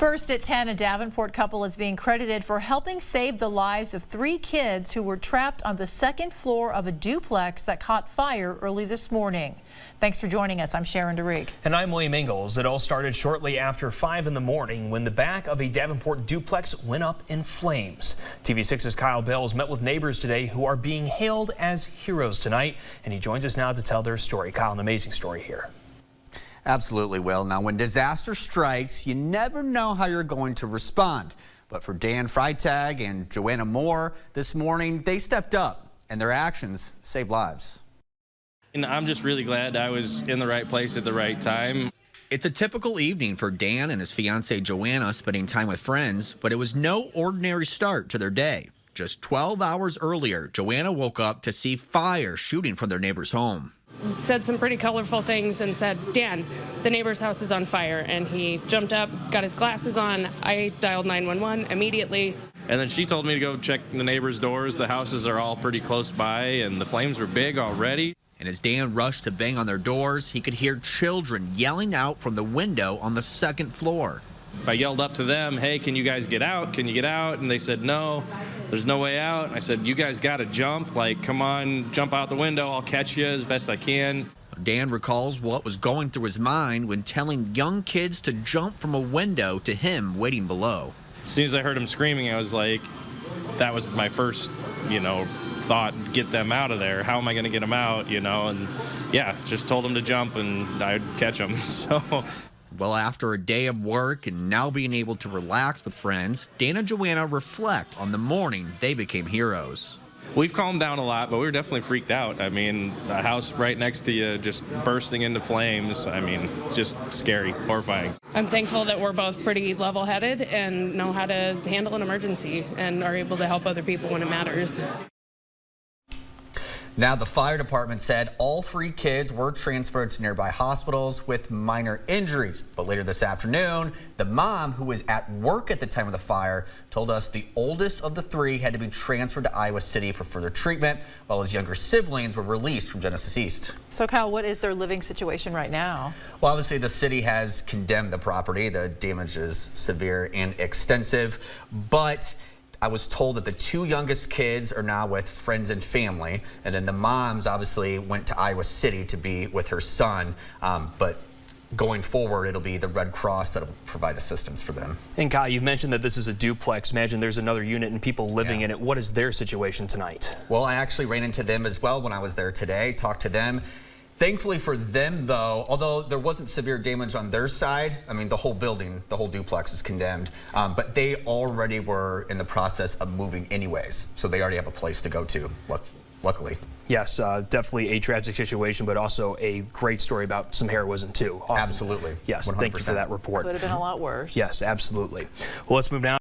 First at 10, a Davenport couple is being credited for helping save the lives of 3 kids who were trapped on the second floor of a duplex that caught fire early this morning. Thanks for joining us. I'm Sharon DeRieg. And I'm William Ingalls. It all started shortly after 5 in the morning when the back of a Davenport duplex went up in flames. TV6's Kyle Bells met with neighbors today who are being hailed as heroes tonight, and he joins us now to tell their story. Kyle, an amazing story here. Absolutely, Will. Now, when disaster strikes, you never know how you're going to respond. But for Dan Freitag and Joanna Moore this morning, they stepped up, and their actions saved lives. And I'm just really glad I was in the right place at the right time. It's a typical evening for Dan and his fiancée Joanna spending time with friends, but it was no ordinary start to their day. Just 12 hours earlier, Joanna woke up to see fire shooting from their neighbor's home. Said some pretty colorful things and said, "Dan, the neighbor's house is on fire." And he jumped up, got his glasses on. I dialed 911 immediately. And then she told me to go check the neighbors' doors. The houses are all pretty close by and the flames were big already. And as Dan rushed to bang on their doors, he could hear children yelling out from the window on the second floor. I yelled up to them, "Hey, can you guys get out? Can you get out?" And they said, "No, there's no way out." I said, "You guys got to jump. Like, come on, jump out the window. I'll catch you as best I can." Dan recalls what was going through his mind when telling young kids to jump from a window to him waiting below. As soon as I heard him screaming, I was like, that was my first, thought, get them out of there. How am I going to get them out, And yeah, just told them to jump and I'd catch them. So. Well, after a day of work and now being able to relax with friends, Dan and Joanna reflect on the morning they became heroes. We've calmed down a lot, but we were definitely freaked out. I mean, a house right next to you just bursting into flames. I mean, it's just scary, horrifying. I'm thankful that we're both pretty level-headed and know how to handle an emergency and are able to help other people when it matters. Now, the fire department said all 3 kids were transferred to nearby hospitals with minor injuries. But later this afternoon, the mom, who was at work at the time of the fire, told us the oldest of the 3 had to be transferred to Iowa City for further treatment, while his younger siblings were released from Genesis East. So, Kyle, what is their living situation right now? Well, obviously, the city has condemned the property. The damage is severe and extensive, but I was told that the 2 youngest kids are now with friends and family, and then the moms obviously went to Iowa City to be with her son, but going forward, it'll be the Red Cross that'll provide assistance for them. And Kyle, you've mentioned that this is a duplex. Imagine there's another unit and people living in it. What is their situation tonight? Well, I actually ran into them as well when I was there today, talked to them. Thankfully for them, though, although there wasn't severe damage on their side, I mean, the whole building, the whole duplex is condemned, but they already were in the process of moving anyways, so they already have a place to go to, luckily. Yes, definitely a tragic situation, but also a great story about some heroism, too. Awesome. Absolutely. Yes, 100%. Thank you for that report. Could have been a lot worse. Yes, absolutely. Well, let's move now.